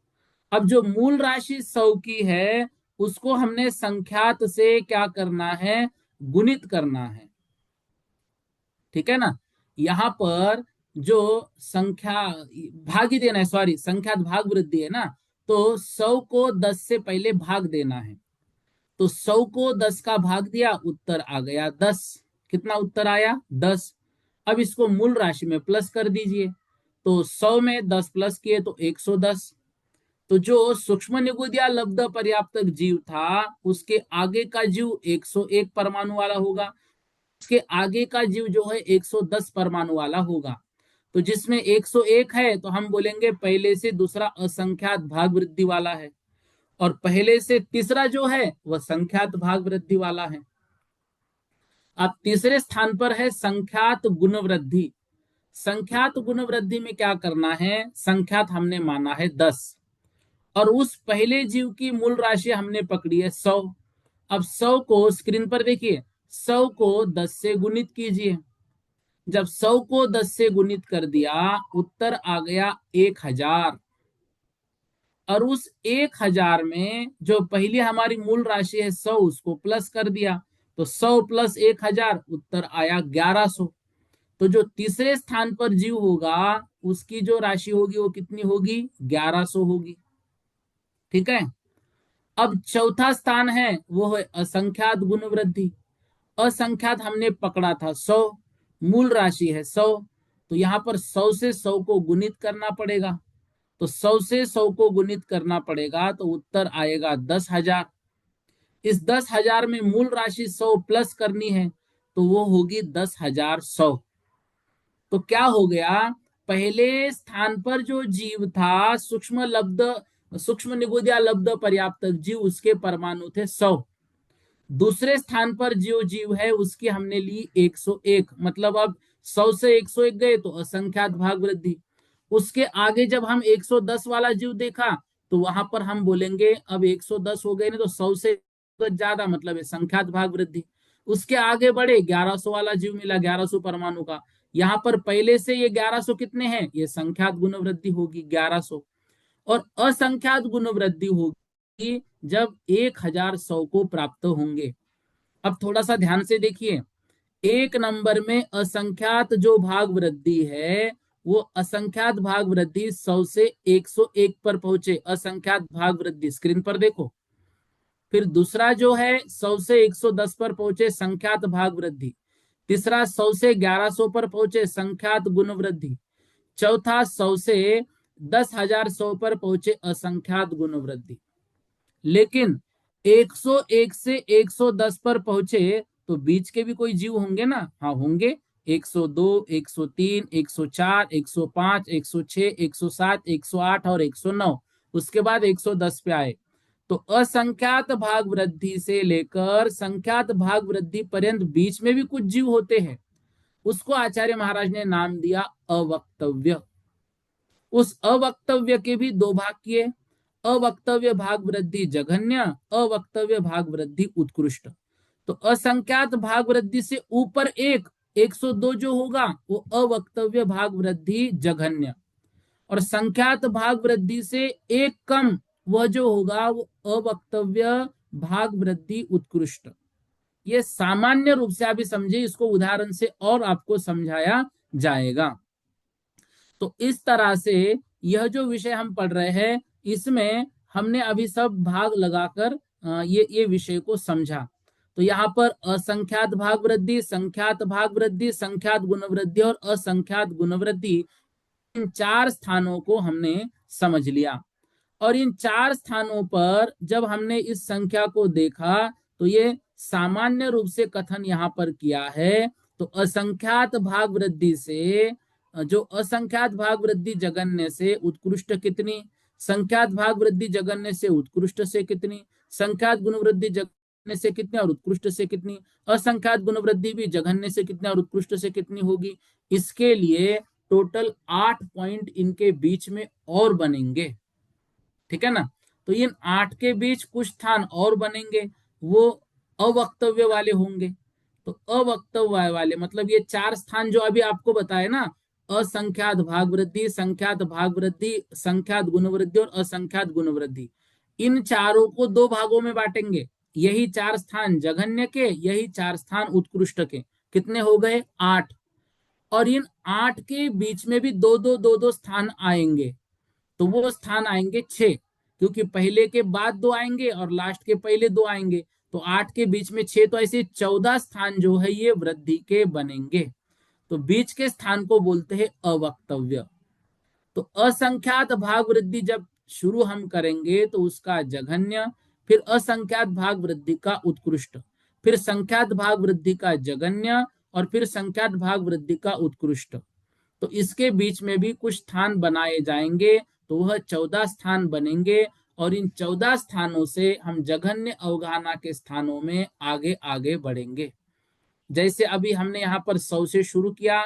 अब जो मूल राशि 100 की है उसको हमने संख्यात से क्या करना है? गुणित करना है। ठीक है ना। यहां पर जो संख्या भाग ही देना है, सॉरी, संख्यात भाग वृद्धि है ना, तो 100 को 10 से पहले भाग देना है। तो 100 को 10 का भाग दिया, उत्तर आ गया 10। कितना उत्तर आया? 10। अब इसको मूल राशि में प्लस कर दीजिए, तो 100 में 10 प्लस किए तो 110। तो जो सूक्ष्म निगुदिया लब्ध पर्याप्तक जीव था उसके आगे का जीव 101 परमाणु वाला होगा, उसके आगे का जीव जो है 110 परमाणु वाला होगा। तो जिसमें 101 है तो हम बोलेंगे पहले से दूसरा असंख्यात भाग वृद्धि वाला है, और पहले से तीसरा जो है वह संख्यात भाग वृद्धि वाला है। अब तीसरे स्थान पर है संख्यात गुण वृद्धि। संख्यात गुण वृद्धि में क्या करना है? संख्यात हमने माना है 10, और उस पहले जीव की मूल राशि हमने पकड़ी है 100। अब 100 को स्क्रीन पर देखिए, 100 को 10 से गुणित कीजिए। जब 100 को 10 से गुणित कर दिया उत्तर आ गया 1000। और उस 1000 में जो पहली हमारी मूल राशि है 100 उसको प्लस कर दिया, तो 100 प्लस 1000 उत्तर आया 1100। तो जो तीसरे स्थान पर जीव होगा उसकी जो राशि होगी वो कितनी होगी? 1100 होगी। ठीक है। अब चौथा स्थान है वो है असंख्यात गुण वृद्धि। असंख्यात हमने पकड़ा था 100, मूल राशि है 100, तो यहां पर 100 से 100 को गुणित करना पड़ेगा। तो 100 से 100 को गुणित करना पड़ेगा तो उत्तर आएगा 10,000। इस 10,000 में मूल राशि 100 प्लस करनी है तो वो होगी 10,100। तो क्या हो गया? पहले स्थान पर जो जीव था सूक्ष्म निगुदिया लब्ध पर्याप्त जीव, उसके परमाणु थे 100। दूसरे स्थान पर जो जीव है उसकी हमने ली 101, मतलब अब 100 से 101 गए तो असंख्यात भाग वृद्धि। उसके आगे जब हम 110 वाला जीव देखा तो वहां पर हम बोलेंगे अब 110 हो गए ना, तो 100 से ज्यादा मतलब है संख्यात भाग वृद्धि। उसके आगे बढ़े 1100 वाला जीव मिला, 1100 परमाणु का। यहाँ पर पहले से ये 1100 कितने हैं, ये संख्यात गुण वृद्धि होगी 1100। और असंख्यात गुण वृद्धि होगी जब 1100 को प्राप्त होंगे। अब थोड़ा सा ध्यान से देखिए, एक नंबर में असंख्यात जो भाग वृद्धि है, वो असंख्यात भाग वृद्धि 100 से 101 पर पहुंचे, असंख्यात भाग वृद्धि स्क्रीन पर देखो। फिर दूसरा जो है 100 से 110 पर पहुंचे संख्यात भाग वृद्धि। तीसरा 100 से 1100 पर पहुंचे संख्यात गुण वृद्धि। चौथा 100 से 10,100 पर पहुंचे असंख्यात गुण वृद्धि। लेकिन 101 से 110 पर पहुंचे तो बीच के भी कोई जीव होंगे ना, हाँ होंगे। 102, 103, 104, 105, 106, 107, 108 और 109। उसके बाद 110 पे आए तो असंख्यात भाग वृद्धि से लेकर संख्यात भाग वृद्धि पर्यंत बीच में भी कुछ जीव होते हैं। उसको आचार्य महाराज ने नाम दिया अवक्तव्य। उस अवक्तव्य के भी दो भाग किए, अवक्तव्य भाग वृद्धि जघन्य, अवक्तव्य भाग वृद्धि उत्कृष्ट। तो असंख्यात भाग वृद्धि से ऊपर एक 102 जो होगा वो अवक्तव्य भाग वृद्धि जघन्य, और संख्यात भाग वृद्धि से एक कम वह जो होगा वो अवक्तव्य भाग वृद्धि उत्कृष्ट। ये सामान्य रूप से आप समझे, इसको उदाहरण से और आपको समझाया जाएगा। तो इस तरह से यह जो विषय हम पढ़ रहे हैं इसमें हमने अभी सब भाग लगाकर ये विषय को समझा। तो यहाँ पर असंख्यात भाग वृद्धि, संख्यात भाग वृद्धि, संख्यात गुण वृद्धि और असंख्यात गुण वृद्धि, इन चार स्थानों को हमने समझ लिया। और इन चार स्थानों पर जब हमने इस संख्या को देखा तो ये सामान्य रूप से कथन यहाँ पर किया है। तो असंख्यात भाग वृद्धि से, जो असंख्यात भाग वृद्धि जगन्य से उत्कृष्ट कितनी, संख्यात भाग वृद्धि जगन्य से उत्कृष्ट से कितनी, संख्यात गुण वृद्धि जगन्य से कितनी और उत्कृष्ट से कितनी, असंख्यात गुण वृद्धि भी जघन्य से कितनी और उत्कृष्ट से कितनी होगी। इसके लिए टोटल 8 पॉइंट इनके बीच में और बनेंगे, ठीक है ना। तो इन 8 के बीच कुछ स्थान और बनेंगे, वो अवक्तव्य वाले होंगे। तो अवक्तव्य वाले मतलब ये चार स्थान जो अभी आपको बताए ना, असंख्यात भाग वृद्धि, संख्यात भाग वृद्धि, संख्यात गुण वृद्धि और असंख्यात गुण वृद्धि, इन चारों को दो भागों में बांटेंगे। यही चार स्थान जघन्य के, यही चार स्थान उत्कृष्ट के। कितने हो गए, 8। और इन 8 के बीच में भी दो दो स्थान आएंगे। तो वो स्थान आएंगे 6, क्योंकि पहले के बाद दो आएंगे और लास्ट के पहले दो आएंगे। तो 8 के बीच में 6, तो ऐसे 14 स्थान जो है ये वृद्धि के बनेंगे। तो बीच के स्थान को बोलते हैं अवक्तव्य। तो असंख्यात भाग वृद्धि जब शुरू हम करेंगे तो उसका जघन्य, फिर असंख्यात भाग वृद्धि का उत्कृष्ट, फिर संख्यात भाग वृद्धि का जघन्य और फिर संख्यात भाग वृद्धि का उत्कृष्ट। तो इसके बीच में भी कुछ स्थान बनाए जाएंगे, तो वह 14 स्थान बनेंगे। और इन 14 स्थानों से हम जघन्य अवगाहना के स्थानों में आगे आगे बढ़ेंगे। जैसे अभी हमने यहाँ पर 100 से शुरू किया,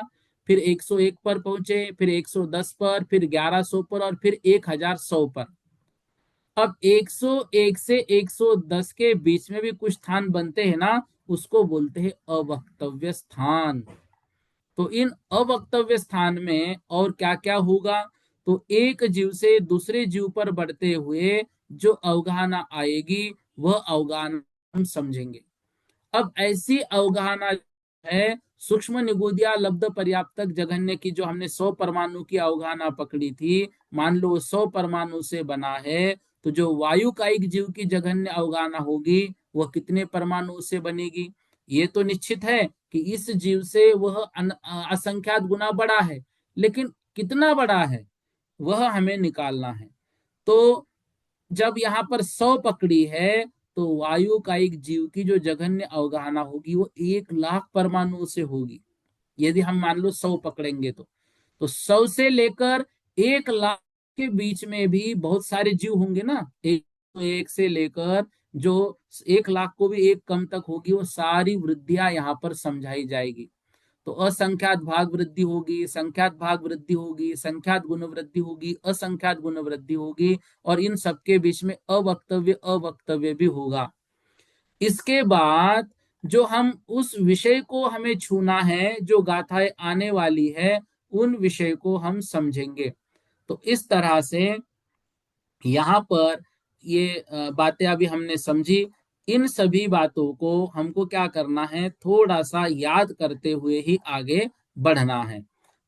फिर 101 पर पहुंचे, फिर 110 पर, फिर 1100 पर और फिर 1100 पर। अब 101 से 110 के बीच में भी कुछ स्थान बनते हैं ना, उसको बोलते हैं अवक्तव्य स्थान। तो इन अवक्तव्य स्थान में और क्या क्या होगा, तो एक जीव से दूसरे जीव पर बढ़ते हुए जो अवगाहना आएगी वह अवगाहना हम समझेंगे। अब ऐसी अवगाहना है सूक्ष्म निगुदिया लब्ध पर्याप्तक जघन्य की, जो हमने 100 परमाणु की अवगाहना पकड़ी थी, मान लो 100 परमाणु से बना है, तो जो वायु कायिक जीव की जघन्य अवगाहना होगी वह कितने परमाणु से बनेगी। ये तो निश्चित है कि इस जीव से वह असंख्यात गुना बड़ा है, लेकिन कितना बड़ा है वह हमें निकालना है। तो जब यहाँ पर 100 पकड़ी है तो वायु कायिक जीव की जो जघन्य अवगाहना होगी वो 1,00,000 परमाणु से होगी। यदि हम मान लो 100 पकड़ेंगे तो 100 से लेकर 1,00,000 के बीच में भी बहुत सारे जीव होंगे ना। एक से लेकर जो 1,00,000 को भी एक कम तक होगी, वो सारी वृद्धियां यहाँ पर समझाई जाएगी। तो असंख्यात भाग वृद्धि होगी, संख्यात भाग वृद्धि होगी, संख्यात गुण वृद्धि होगी, असंख्यात गुण वृद्धि होगी, और इन सबके बीच में अवक्तव्य अवक्तव्य भी होगा। इसके बाद जो हम उस विषय को हमें छूना है, जो गाथाएं आने वाली है, उन विषय को हम समझेंगे। तो इस तरह से यहाँ पर ये बातें अभी हमने समझी। इन सभी बातों को हमको क्या करना है, थोड़ा सा याद करते हुए ही आगे बढ़ना है।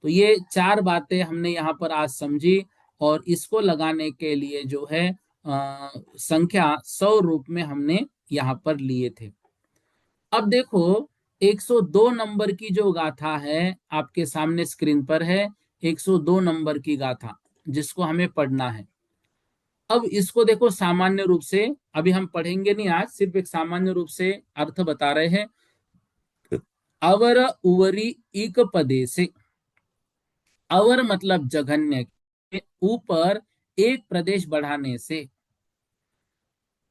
तो ये चार बातें हमने यहाँ पर आज समझी, और इसको लगाने के लिए जो है संख्या 100 रूप में हमने यहाँ पर लिए थे। अब देखो 102 नंबर की जो गाथा है आपके सामने स्क्रीन पर है, 102 नंबर की गाथा जिसको हमें पढ़ना है। अब इसको देखो सामान्य रूप से, अभी हम पढ़ेंगे नहीं आज, सिर्फ एक सामान्य रूप से अर्थ बता रहे हैं। अवर उवरी इक पदे से, अवर मतलब जघन्य के ऊपर एक प्रदेश बढ़ाने से,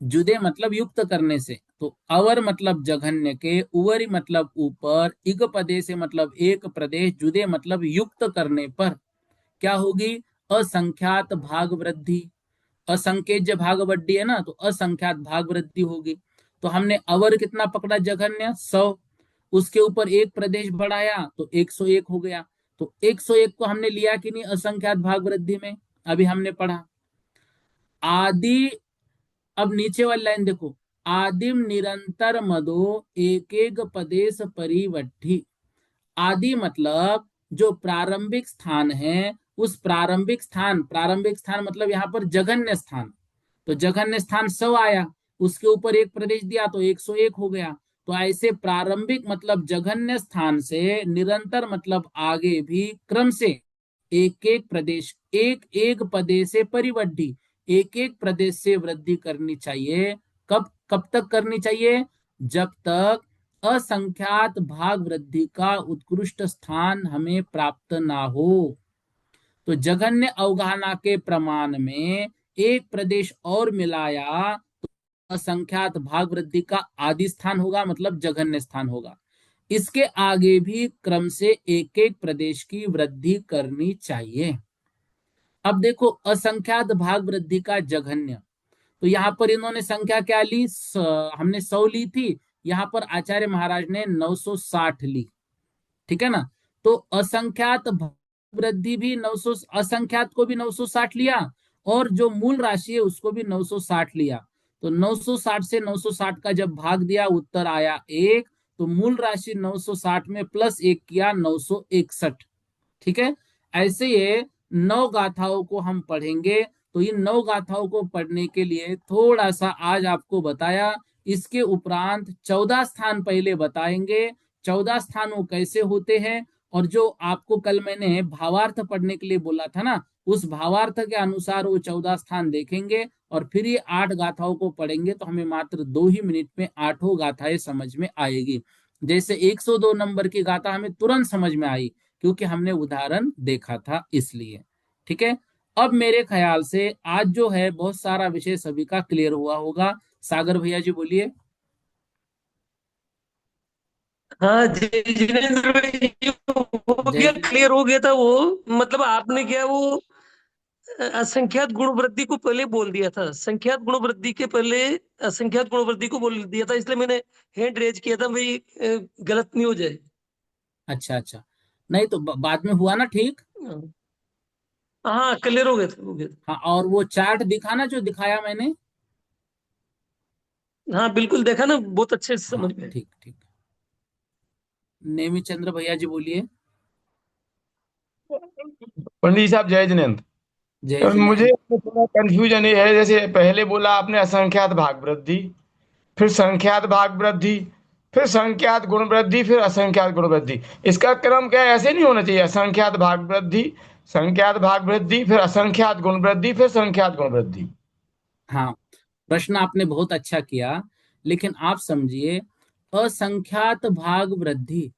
जुदे मतलब युक्त करने से। तो अवर मतलब जघन्य के, उवरी मतलब ऊपर, इग पदे से मतलब एक प्रदेश, जुदे मतलब युक्त करने पर क्या होगी, असंख्यात भाग वृद्धि। असंख्य भाग वृद्धि है ना, तो असंख्यात भाग वृद्धि होगी। तो हमने अवर कितना पकड़ा, जघन्य 100, उसके ऊपर एक प्रदेश बढ़ाया तो 101 हो गया। तो 101 को हमने लिया कि नहीं असंख्यात भाग वृद्धि में, अभी हमने पढ़ा। आदि, अब नीचे वाली लाइन देखो, आदिम निरंतर मदो एक एक पदेश परिवट्ठी। आदि मतलब जो प्रारंभिक स्थान है, उस प्रारंभिक स्थान मतलब यहाँ पर जघन्य स्थान। तो जघन्य स्थान 100 आया, उसके ऊपर एक प्रदेश दिया तो 101 हो गया। तो ऐसे प्रारंभिक मतलब जघन्य स्थान से निरंतर मतलब आगे भी क्रम से एक एक प्रदेश, एक एक प्रदेश से परिवृद्धि, एक एक प्रदेश से वृद्धि करनी चाहिए। कब कब तक करनी चाहिए, जब तक असंख्यात भाग वृद्धि का उत्कृष्ट स्थान हमें प्राप्त ना हो। तो जघन्य अवगाहना के प्रमाण में एक प्रदेश और मिलाया तो असंख्यात भाग वृद्धि का आदि स्थान होगा, मतलब जघन्य स्थान होगा। इसके आगे भी क्रम से एक एक प्रदेश की वृद्धि करनी चाहिए। अब देखो असंख्यात भाग वृद्धि का जघन्य, तो यहाँ पर इन्होंने संख्या क्या ली, हमने 100 ली थी, यहाँ पर आचार्य महाराज ने 960 ली। ठीक है ना। तो असंख्यात वृद्धि भी 900, असंख्यात को भी 960 लिया, और जो मूल राशि है उसको भी 960 लिया। तो 960 से 960 का जब भाग दिया उत्तर आया 1, तो मूल राशि 960 में प्लस 1 किया 961। ठीक है। ऐसे ये 9 गाथाओं को हम पढ़ेंगे। तो इन 9 गाथाओं को पढ़ने के लिए थोड़ा सा आज आपको बताया। इसके उपरांत 14 स्थान पहले बताएंगे, 14 स्थान वो कैसे होते हैं, और जो आपको कल मैंने भावार्थ पढ़ने के लिए बोला था ना, उस भावार्थ के अनुसार वो 14 स्थान देखेंगे, और फिर ये 8 गाथाओं को पढ़ेंगे। तो हमें मात्र 2 ही मिनट में 8 गाथाएं समझ में आएगी। जैसे 102 नंबर की गाथा हमें तुरंत समझ में आई, क्योंकि हमने उदाहरण देखा था इसलिए। ठीक है। अब मेरे ख्याल से आज जो है बहुत सारा विषय सभी का क्लियर हुआ होगा। सागर भैया जी बोलिए। हाँ जी, जिनेंद्र भाई, हो जय गया, श्री क्लियर राम। हो गया था वो। मतलब आपने क्या वो असंख्यात गुण वृद्धि को पहले बोल दिया था, संख्यात गुण वृद्धि के पहले असंख्यात गुण वृद्धि को बोल दिया था, इसलिए मैंने हैंड रेज किया था भाई, गलत नहीं हो जाए। अच्छा अच्छा, नहीं तो बाद में हुआ ना ठीक। हाँ, क्लियर हो गया था, हो गया हाँ, और वो चार्ट दिखाना जो दिखाया मैंने। था। हाँ बिल्कुल, देखा ना, बहुत अच्छे से हाँ समझ में। ठीक ठीक। नेमी चंद्र भैया जी बोलिए। पंडित जी साहब, जय जिनेन्द्र। जय मुझे जिनेन्द्र। थोड़ा कंफ्यूजन ये है, जैसे पहले बोला आपने असंख्यात भाग वृद्धि, फिर संख्यात भाग वृद्धि, फिर संख्यात गुण वृद्धि, फिर असंख्यात गुण वृद्धि। इसका क्रम क्या है? ऐसे नहीं होना चाहिए? असंख्यात भाग वृद्धि, संख्यात भाग वृद्धि, फिर असंख्यात गुण वृद्धि, फिर संख्यात गुण वृद्धि। हाँ, प्रश्न आपने बहुत अच्छा किया, लेकिन आप समझिए, असंख्यात भाग वृद्धि,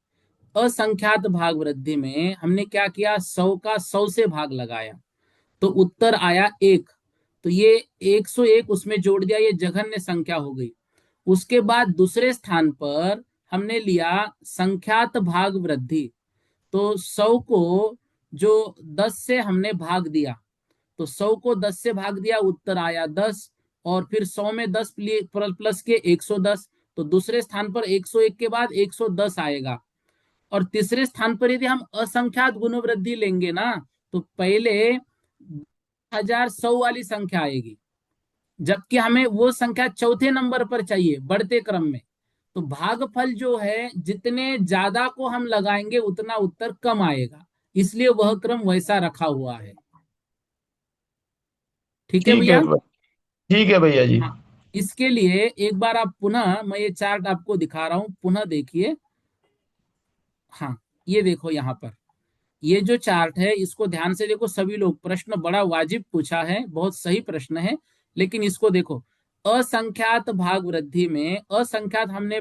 असंख्यात भाग वृद्धि में हमने क्या किया, 100 का 100 से भाग लगाया तो उत्तर आया 1। तो ये 101 उसमें जोड़ दिया, ये जघन्य संख्या हो गई। उसके बाद दूसरे स्थान पर हमने लिया संख्यात भाग वृद्धि, तो 100 को जो 10 से हमने भाग दिया, तो 100 को 10 से भाग दिया, उत्तर आया 10। और फिर 100 में 10 प्लस के 110, तो दूसरे स्थान पर 101 के बाद 110 आएगा। और तीसरे स्थान पर यदि हम असंख्यात गुणवृद्धि लेंगे ना, तो पहले 1100 वाली संख्या आएगी, जबकि हमें वो संख्या चौथे नंबर पर चाहिए बढ़ते क्रम में। तो भागफल जो है, जितने ज्यादा को हम लगाएंगे उतना उत्तर कम आएगा, इसलिए वह क्रम वैसा रखा हुआ है। ठीक है ठीक है, भैया। ठीक है भैया जी। हाँ, इसके लिए एक बार आप पुनः, मैं ये चार्ट आपको दिखा रहा हूं, पुनः देखिए। हाँ, ये देखो यहाँ पर, ये जो चार्ट है इसको ध्यान से देखो सभी लोग। प्रश्न बड़ा वाजिब पूछा है, बहुत सही प्रश्न है, लेकिन इसको देखो। असंख्यात भाग वृद्धि में असंख्यात हमने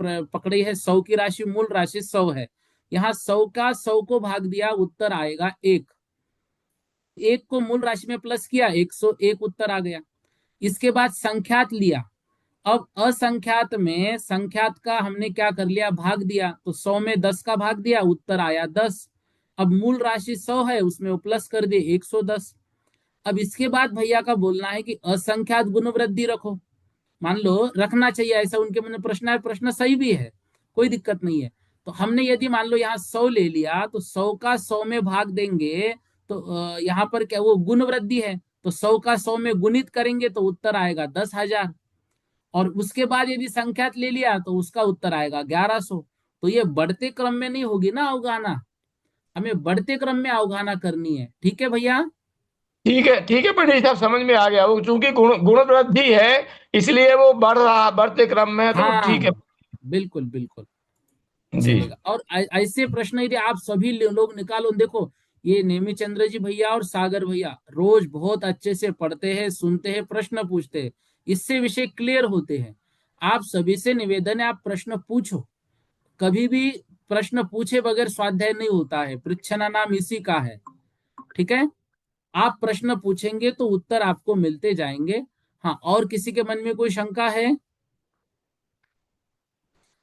पकड़ी है 100 की राशि, मूल राशि 100 है। यहाँ 100 का 100 को भाग दिया, उत्तर आएगा 1। एक को मूल राशि में प्लस किया, 101 उत्तर आ गया। इसके बाद संख्यात लिया। अब असंख्यात में संख्यात का हमने क्या कर लिया, भाग दिया, तो 100 में 10 का भाग दिया, उत्तर आया 10। अब मूल राशि 100 है, उसमें वो प्लस कर दे 110। अब इसके बाद भैया का बोलना है कि असंख्यात गुणवृद्धि रखो। मान लो रखना चाहिए ऐसा उनके मन में प्रश्न है, प्रश्न सही भी है, कोई दिक्कत नहीं है। तो हमने यदि मान लो यहाँ 100 ले लिया, तो 100 का 100 में भाग देंगे, तो यहाँ पर क्या वो गुण वृद्धि है, तो 100 का 100 में गुणित करेंगे तो उत्तर आएगा 10,000। और उसके बाद यदि संख्यात ले लिया तो उसका उत्तर आएगा 1100। तो ये बढ़ते क्रम में नहीं होगी ना अवगाहना, हमें बढ़ते क्रम में अवगाहना करनी है। ठीक है भैया। ठीक है, ठीक है पंडित साहब, समझ में आ गया। वो चूंकि गुण वृद्धि है, इसलिए वो बढ़ रहा, बढ़ते क्रम में है, तो वो ठीक हाँ, है। बिल्कुल बिल्कुल जी। चलेगा। और ऐसे प्रश्न यदि आप सभी लोग निकालो, देखो ये नेमी चंद्र जी भैया और सागर भैया रोज बहुत अच्छे से पढ़ते हैं, सुनते हैं, प्रश्न पूछते हैं, इससे विषय क्लियर होते हैं। आप सभी से निवेदन है, आप प्रश्न पूछो, कभी भी प्रश्न पूछे बगैर स्वाध्याय नहीं होता है, परीक्षणा नाम इसी का है। ठीक है, आप प्रश्न पूछेंगे तो उत्तर आपको मिलते जाएंगे। हाँ, और किसी के मन में कोई शंका है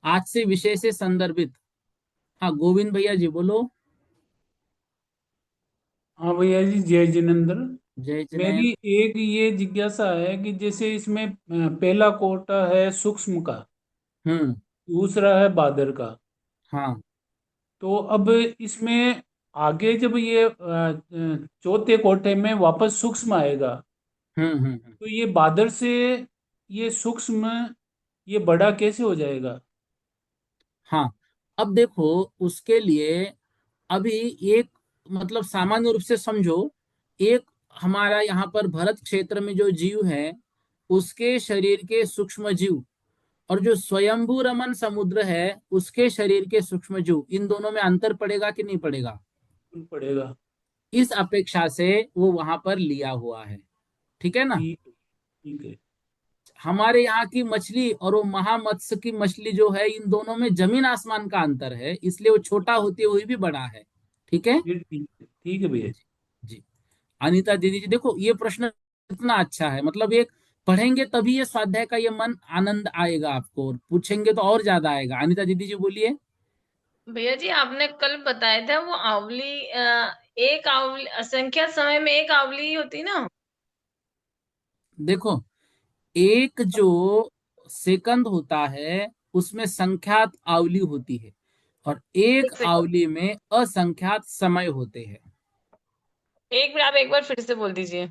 आज से विषय से संदर्भित? हाँ, गोविंद भैया जी बोलो। हाँ भैया जी, जय जिनेन्द्र। जय मेरी जिनेन्द्र। एक ये जिज्ञासा है कि जैसे इसमें पहला कोटा है सूक्ष्म का, हम्म। दूसरा है बादर का। हाँ। तो अब इसमें आगे जब ये चौथे कोटे में वापस सूक्ष्म आएगा, हम्म। तो ये बादर से ये सूक्ष्म ये बड़ा कैसे हो जाएगा? हाँ, अब देखो उसके लिए अभी एक, मतलब सामान्य रूप से समझो, एक हमारा यहाँ पर भरत क्षेत्र में जो जीव है, उसके शरीर के सूक्ष्म जीव, और जो स्वयंभू रमन समुद्र है उसके शरीर के सूक्ष्म जीव, इन दोनों में अंतर पड़ेगा कि नहीं पड़ेगा? पड़ेगा। इस अपेक्षा से वो वहां पर लिया हुआ है। ठीक है ना। ठीक, ठीक है। हमारे यहाँ की मछली और वो महामत्स्य की मछली जो है, इन दोनों में जमीन आसमान का अंतर है, इसलिए वो छोटा होते हुए भी बड़ा है। ठीक है। फिर ठीक है भैया। जी। अनीता दीदी जी देखो, ये प्रश्न इतना अच्छा है, मतलब एक पढ़ेंगे तभी ये स्वाध्याय का ये मन आनंद आएगा आपको, और पूछेंगे तो और ज्यादा आएगा। अनीता दीदी जी बोलिए। भैया जी, आपने कल बताया था वो आवली एक आवली असंख्या समय में एक आवली ही होती ना। देखो, एक जो सेकंद होता है उसमें संख्यात आवली होती है, और एक एक सेकंड, आवली में असंख्यात समय होते हैं। एक मिनट, आप एक बार फिर से बोल दीजिए।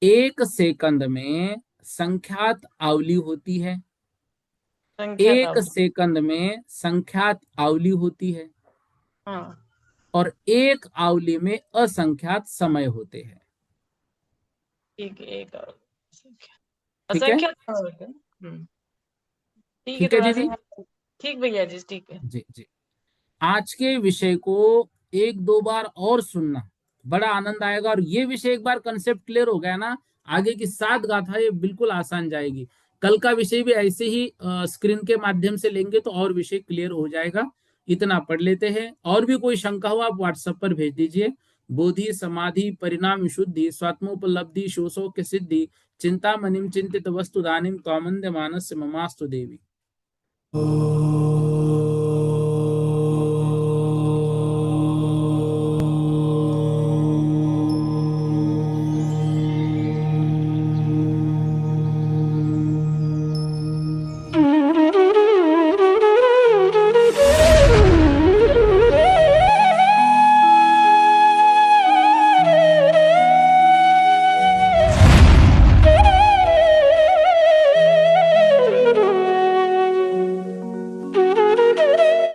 एक सेकंद में संख्यात आवली होती है, संख्या था एक आवली। सेकंद में संख्यात आवली होती है, हाँ, और एक आवली में असंख्यात समय होते हैं। ठीक है, एक आवली संख्या, ठीक है। असंख्या समय होते हैं ना। ठीक है, ठीक है थोड़ा सा दीदी। ठीक भैया जी, ठीक है। जी जी। आज के विषय को एक दो बार और सुनना, बड़ा आनंद आएगा। और ये विषय एक बार कंसेप्ट क्लियर हो गया ना, आगे की 7 गाथा ये बिल्कुल आसान जाएगी। कल का विषय भी ऐसे ही स्क्रीन के माध्यम से लेंगे तो और विषय क्लियर हो जाएगा। इतना पढ़ लेते हैं, और भी कोई शंका हो आप व्हाट्सएप पर भेज दीजिए। बोधि समाधि परिणाम विशुद्धि स्वात्मोपलब्धि शोषो के सिद्धि चिंता मनिम चिंतित वस्तु दानिम त्वामंद मानस ममास्तु देवी।